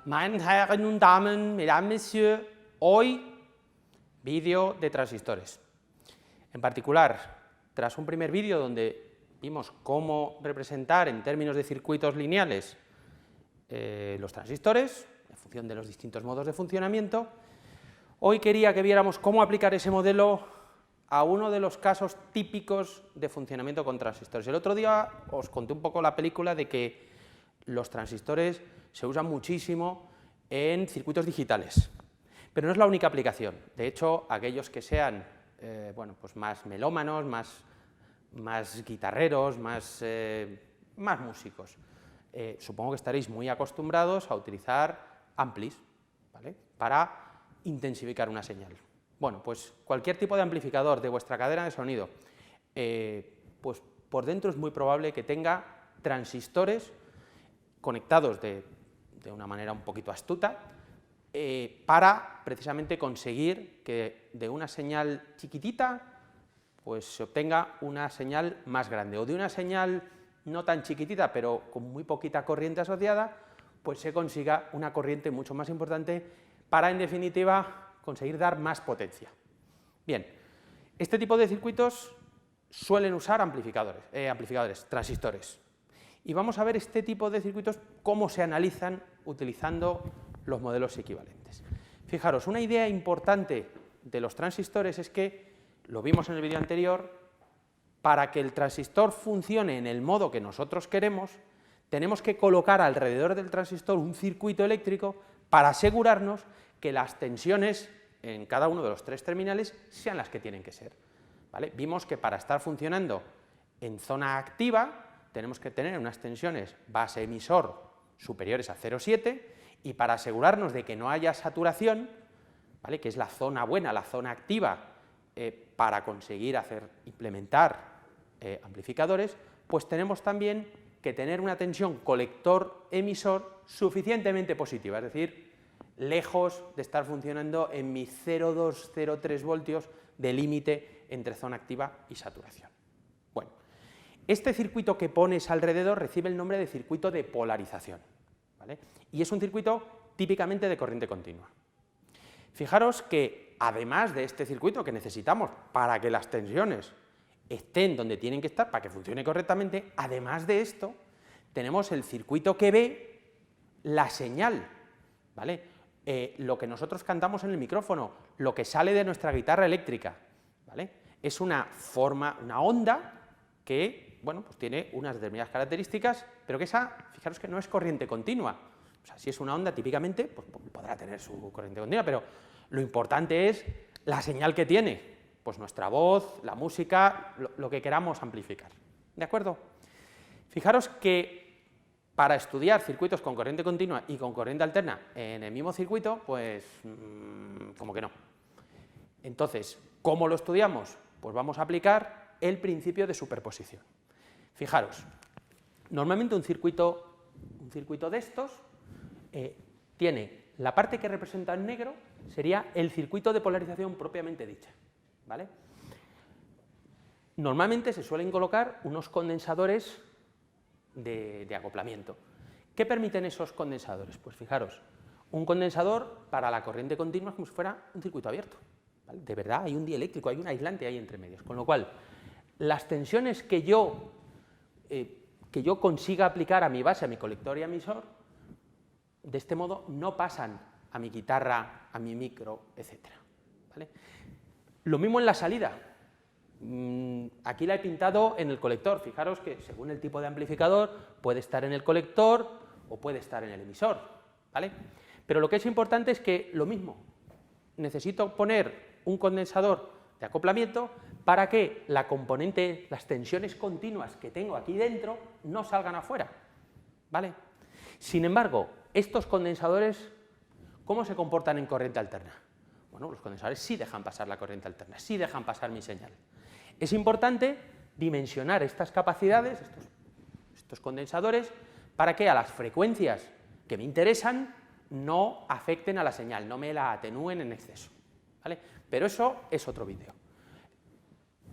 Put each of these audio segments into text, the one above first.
Meine Herren und Damen, Mesdames, Messieurs, hoy vídeo de transistores. En particular, tras un primer vídeo donde vimos cómo representar en términos de circuitos lineales los transistores, en función de los distintos modos de funcionamiento, hoy quería que viéramos cómo aplicar ese modelo a uno de los casos típicos de funcionamiento con transistores. El otro día os conté un poco la película de que los transistores se usan muchísimo en circuitos digitales, pero no es la única aplicación. De hecho, aquellos que sean bueno, pues más melómanos, más guitarreros, más músicos, supongo que estaréis muy acostumbrados a utilizar amplis, ¿vale?, para intensificar una señal. Bueno, pues cualquier tipo de amplificador de vuestra cadena de sonido, pues por dentro es muy probable que tenga transistores conectados de una manera un poquito astuta, para precisamente conseguir que de una señal chiquitita pues se obtenga una señal más grande, o de una señal no tan chiquitita pero con muy poquita corriente asociada, pues se consiga una corriente mucho más importante para, en definitiva, conseguir dar más potencia. Bien, este tipo de circuitos suelen usar amplificadores, transistores. Y vamos a ver este tipo de circuitos cómo se analizan utilizando los modelos equivalentes. Fijaros, una idea importante de los transistores es que, lo vimos en el vídeo anterior, para que el transistor funcione en el modo que nosotros queremos, tenemos que colocar alrededor del transistor un circuito eléctrico para asegurarnos que las tensiones en cada uno de los tres terminales sean las que tienen que ser, ¿vale? Vimos que para estar funcionando en zona activa tenemos que tener unas tensiones base-emisor superiores a 0,7, y para asegurarnos de que no haya saturación, ¿vale?, que es la zona buena, la zona activa, para conseguir implementar amplificadores, pues tenemos también que tener una tensión colector-emisor suficientemente positiva, es decir, lejos de estar funcionando en mis 0,2, 0,3 voltios de límite entre zona activa y saturación. Bueno, este circuito que pones alrededor recibe el nombre de circuito de polarización, ¿vale?, y es un circuito típicamente de corriente continua. Fijaros que, además de este circuito que necesitamos para que las tensiones estén donde tienen que estar, para que funcione correctamente, además de esto, tenemos el circuito que ve la señal, ¿vale?, lo que nosotros cantamos en el micrófono, lo que sale de nuestra guitarra eléctrica, ¿vale?, es una onda que, bueno, pues tiene unas determinadas características, pero que fijaros que no es corriente continua. O sea, si es una onda, típicamente, pues podrá tener su corriente continua, pero lo importante es la señal que tiene, pues nuestra voz, la música, lo que queramos amplificar, ¿de acuerdo? Fijaros que para estudiar circuitos con corriente continua y con corriente alterna en el mismo circuito, pues como que no. Entonces, ¿cómo lo estudiamos? Pues vamos a aplicar el principio de superposición. Fijaros, normalmente un circuito de estos tiene la parte que representa en negro, sería el circuito de polarización propiamente dicha, ¿vale? Normalmente se suelen colocar unos condensadores de acoplamiento. ¿Qué permiten esos condensadores? Pues fijaros, un condensador para la corriente continua es como si fuera un circuito abierto, ¿vale? De verdad hay un dieléctrico, hay un aislante ahí entre medios, con lo cual las tensiones que yo consiga aplicar a mi base, a mi colector y a mi emisor, de este modo no pasan a mi guitarra, a mi micro, etc., ¿vale? Lo mismo en la salida. Aquí la he pintado en el colector. Fijaros que según el tipo de amplificador puede estar en el colector o puede estar en el emisor, ¿vale? Pero lo que es importante es que lo mismo, necesito poner un condensador de acoplamiento para que la componente, las tensiones continuas que tengo aquí dentro no salgan afuera, ¿vale? Sin embargo, estos condensadores, ¿cómo se comportan en corriente alterna? Bueno, los condensadores sí dejan pasar la corriente alterna, sí dejan pasar mi señal. Es importante dimensionar estas capacidades, estos condensadores, para que a las frecuencias que me interesan no afecten a la señal, no me la atenúen en exceso, ¿vale? Pero eso es otro vídeo.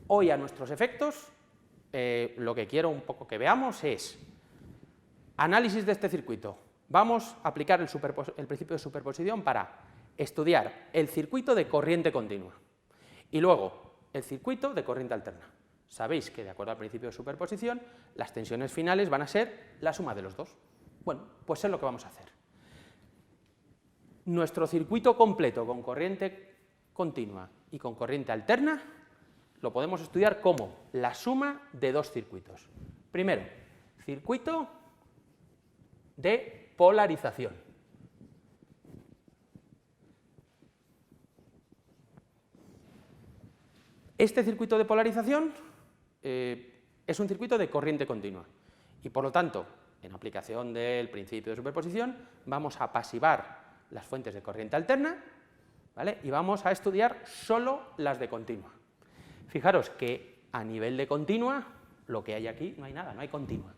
Hoy, a nuestros efectos, lo que quiero un poco que veamos es análisis de este circuito. vamos a aplicar el principio de superposición para estudiar el circuito de corriente continua y luego el circuito de corriente alterna. Sabéis que, de acuerdo al principio de superposición, las tensiones finales van a ser la suma de los dos. Bueno, pues es lo que vamos a hacer. Nuestro circuito completo con corriente continua y con corriente alterna lo podemos estudiar como la suma de dos circuitos. Primero, circuito de polarización. Este circuito de polarización es un circuito de corriente continua y, por lo tanto, en aplicación del principio de superposición, vamos a pasivar las fuentes de corriente alterna, ¿vale? Y vamos a estudiar solo las de continua. Fijaros que a nivel de continua, lo que hay aquí no hay nada, no hay continua.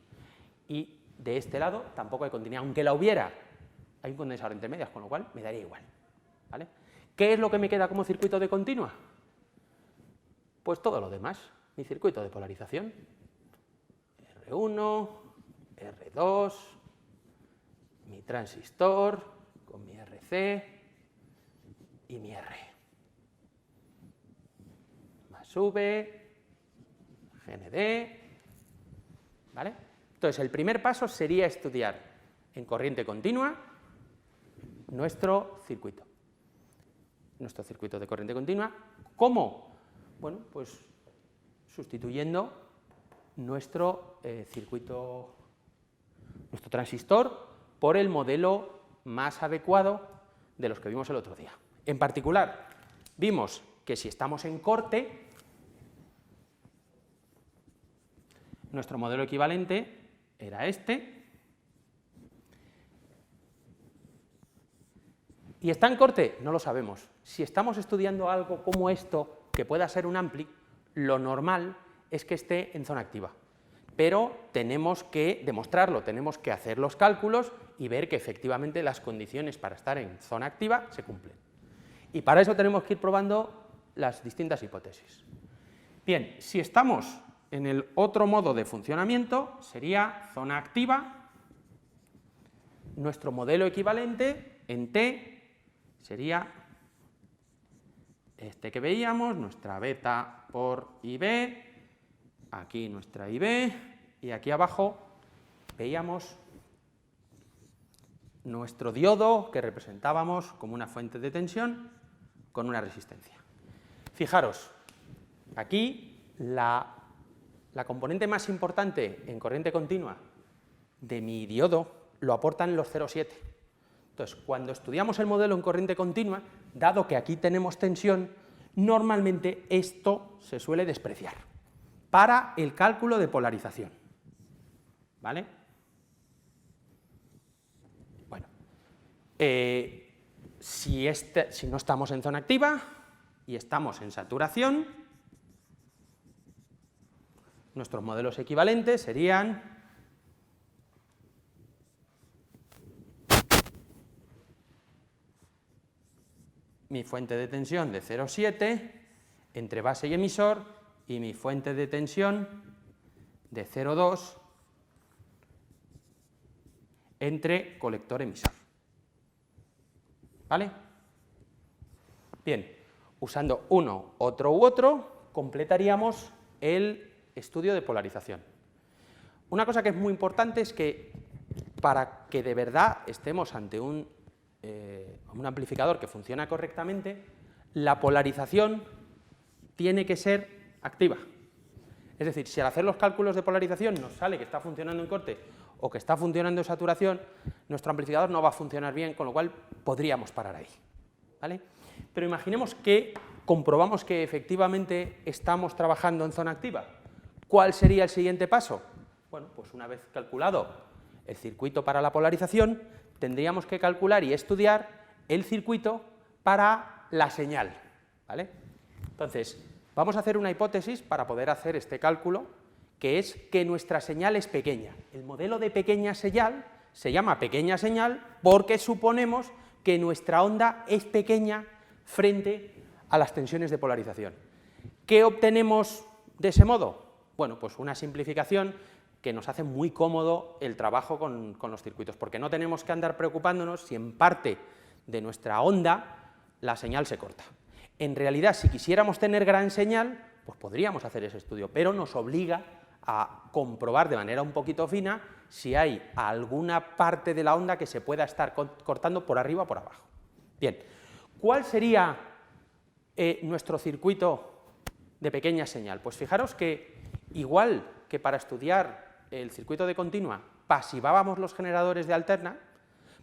Y de este lado tampoco hay continua, aunque la hubiera, hay un condensador entre medias, con lo cual me daría igual, ¿vale? ¿Qué es lo que me queda como circuito de continua? Pues todo lo demás, mi circuito de polarización, R1, R2, mi transistor con mi RC y mi R, más V, GND, ¿vale? Entonces, el primer paso sería estudiar en corriente continua nuestro circuito de corriente continua. ¿Cómo? Bueno, pues sustituyendo nuestro circuito, nuestro transistor, por el modelo más adecuado de los que vimos el otro día. En particular, vimos que si estamos en corte, nuestro modelo equivalente era este, y está en corte, no lo sabemos. Si estamos estudiando algo como esto, que pueda ser un ampli, lo normal es que esté en zona activa, pero tenemos que demostrarlo, tenemos que hacer los cálculos y ver que efectivamente las condiciones para estar en zona activa se cumplen. Y para eso tenemos que ir probando las distintas hipótesis. Bien, si estamos en el otro modo de funcionamiento, sería zona activa, nuestro modelo equivalente en T sería este que veíamos, nuestra beta por IB, aquí nuestra IB, y aquí abajo veíamos nuestro diodo que representábamos como una fuente de tensión con una resistencia. Fijaros, aquí la componente más importante en corriente continua de mi diodo lo aportan los 0,7. Entonces, cuando estudiamos el modelo en corriente continua, dado que aquí tenemos tensión, normalmente esto se suele despreciar para el cálculo de polarización, ¿vale? Bueno, si no estamos en zona activa y estamos en saturación, nuestros modelos equivalentes serían mi fuente de tensión de 0,7 entre base y emisor y mi fuente de tensión de 0,2 entre colector emisor. ¿Vale? Bien, usando uno, otro u otro, completaríamos el estudio de polarización. Una cosa que es muy importante es que para que de verdad estemos ante un amplificador que funciona correctamente, la polarización tiene que ser activa. Es decir, si al hacer los cálculos de polarización nos sale que está funcionando en corte o que está funcionando en saturación, nuestro amplificador no va a funcionar bien, con lo cual podríamos parar ahí, ¿vale? Pero imaginemos que comprobamos que efectivamente estamos trabajando en zona activa. ¿Cuál sería el siguiente paso? Bueno, pues una vez calculado el circuito para la polarización, tendríamos que calcular y estudiar el circuito para la señal, ¿vale? Entonces, vamos a hacer una hipótesis para poder hacer este cálculo, que es que nuestra señal es pequeña. El modelo de pequeña señal se llama pequeña señal porque suponemos que nuestra onda es pequeña frente a las tensiones de polarización. ¿Qué obtenemos de ese modo? Bueno, pues una simplificación que nos hace muy cómodo el trabajo con los circuitos, porque no tenemos que andar preocupándonos si en parte de nuestra onda la señal se corta. En realidad, si quisiéramos tener gran señal, pues podríamos hacer ese estudio, pero nos obliga a comprobar de manera un poquito fina si hay alguna parte de la onda que se pueda estar cortando por arriba o por abajo. Bien, ¿cuál sería nuestro circuito de pequeña señal? Pues fijaros que, igual que para estudiar el circuito de continua pasivábamos los generadores de alterna,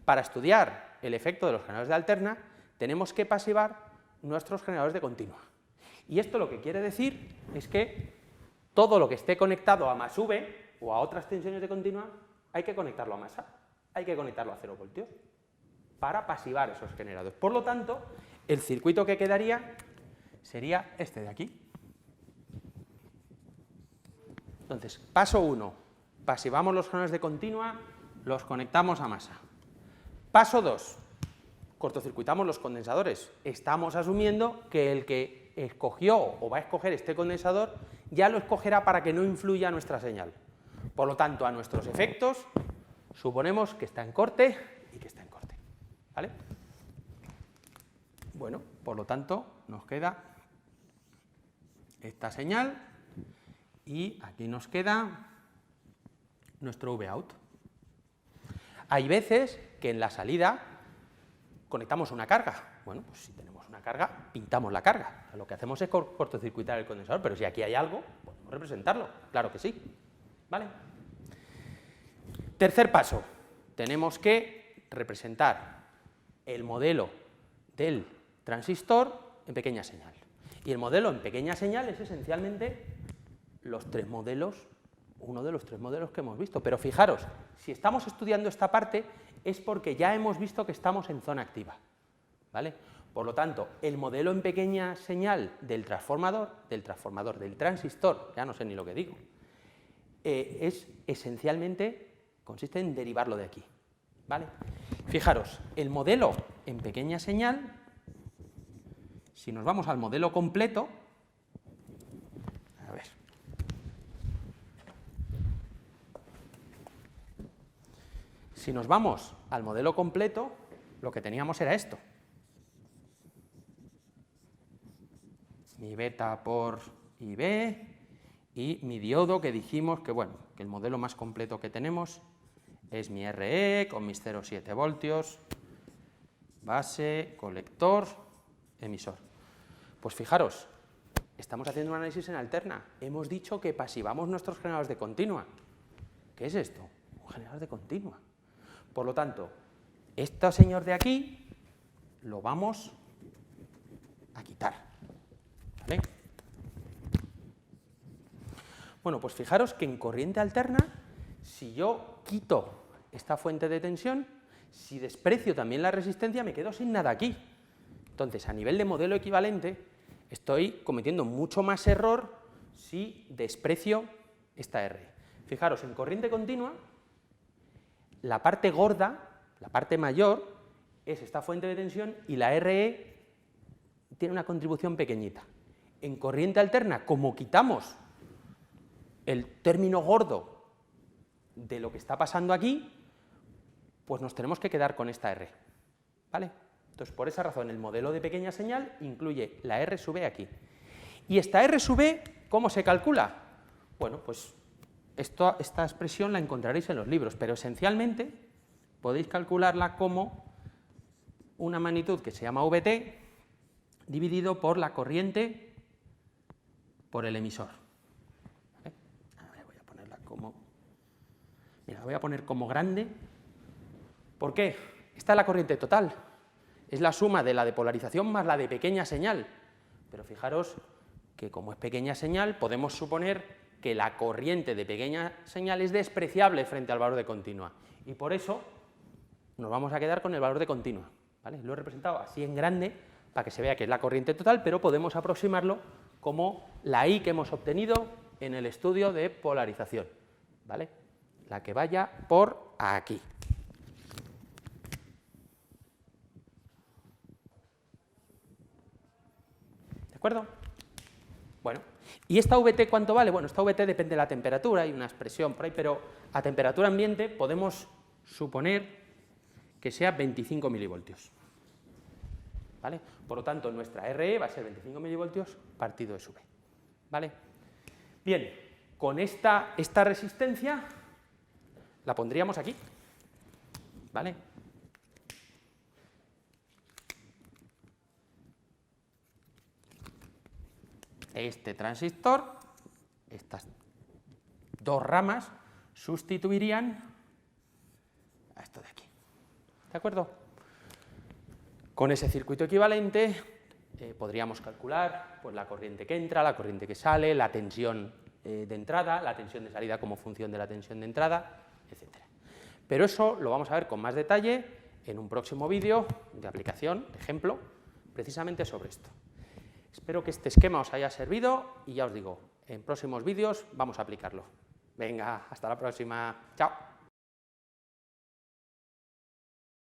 para estudiar el efecto de los generadores de alterna tenemos que pasivar nuestros generadores de continua. Y esto lo que quiere decir es que todo lo que esté conectado a más V o a otras tensiones de continua hay que conectarlo a más A, hay que conectarlo a 0 voltios para pasivar esos generadores. Por lo tanto, el circuito que quedaría sería este de aquí. Entonces, paso 1, pasivamos los generadores de continua, los conectamos a masa. Paso 2, cortocircuitamos los condensadores. Estamos asumiendo que el que escogió o va a escoger este condensador ya lo escogerá para que no influya nuestra señal. Por lo tanto, a nuestros efectos, suponemos que está en corte y que está en corte. ¿Vale? Bueno, por lo tanto, nos queda esta señal y aquí nos queda nuestro Vout. Hay veces que en la salida conectamos una carga. Bueno, pues si tenemos una carga, pintamos la carga. Lo que hacemos es cortocircuitar el condensador, pero si aquí hay algo, podemos representarlo, claro que sí. ¿Vale? Tercer paso, tenemos que representar el modelo del transistor en pequeña señal. Y el modelo en pequeña señal es esencialmente los tres modelos, uno de los tres modelos que hemos visto. Pero fijaros, si estamos estudiando esta parte es porque ya hemos visto que estamos en zona activa. ¿Vale? Por lo tanto, el modelo en pequeña señal del transformador, del transistor, ya no sé ni lo que digo, es esencialmente, consiste en derivarlo de aquí. ¿Vale? Fijaros, el modelo en pequeña señal, si nos vamos al modelo completo, a ver, si nos vamos al modelo completo, lo que teníamos era esto. Mi beta por IB y mi diodo, que dijimos que, bueno, que el modelo más completo que tenemos es mi RE con mis 0,7 voltios, base, colector, emisor. Pues fijaros, estamos haciendo un análisis en alterna. Hemos dicho que pasivamos nuestros generadores de continua. ¿Qué es esto? Un generador de continua. Por lo tanto, este señor de aquí lo vamos a quitar. ¿Vale? Bueno, pues fijaros que en corriente alterna, si yo quito esta fuente de tensión, si desprecio también la resistencia, me quedo sin nada aquí. Entonces, a nivel de modelo equivalente, estoy cometiendo mucho más error si desprecio esta R. Fijaros, en corriente continua, la parte gorda, la parte mayor, es esta fuente de tensión y la RE tiene una contribución pequeñita. En corriente alterna, como quitamos el término gordo de lo que está pasando aquí, pues nos tenemos que quedar con esta R. ¿Vale? Entonces, por esa razón, el modelo de pequeña señal incluye la R sub E aquí. ¿Y esta R sub E cómo se calcula? Bueno, pues esta expresión la encontraréis en los libros, pero esencialmente podéis calcularla como una magnitud que se llama VT dividido por la corriente por el emisor. ¿Vale? A ver, voy a ponerla como... Mira, la voy a poner como grande. ¿Por qué? Esta es la corriente total. Es la suma de la de polarización más la de pequeña señal. Pero fijaros que como es pequeña señal, podemos suponer que la corriente de pequeña señal es despreciable frente al valor de continua. Y por eso nos vamos a quedar con el valor de continua. ¿Vale? Lo he representado así en grande para que se vea que es la corriente total, pero podemos aproximarlo como la I que hemos obtenido en el estudio de polarización. ¿Vale? La que vaya por aquí. ¿De acuerdo? Bueno, ¿y esta VT cuánto vale? Bueno, esta VT depende de la temperatura, hay una expresión por ahí, pero a temperatura ambiente podemos suponer que sea 25 milivoltios. ¿Vale? Por lo tanto, nuestra RE va a ser 25 milivoltios partido de su V. ¿Vale? Bien, con esta resistencia la pondríamos aquí. ¿Vale? Este transistor, estas dos ramas, sustituirían a esto de aquí. ¿De acuerdo? Con ese circuito equivalente podríamos calcular pues, la corriente que entra, la corriente que sale, la tensión de entrada, la tensión de salida como función de la tensión de entrada, etc. Pero eso lo vamos a ver con más detalle en un próximo vídeo de aplicación, de ejemplo, precisamente sobre esto. Espero que este esquema os haya servido y ya os digo, en próximos vídeos vamos a aplicarlo. Venga, hasta la próxima. Chao.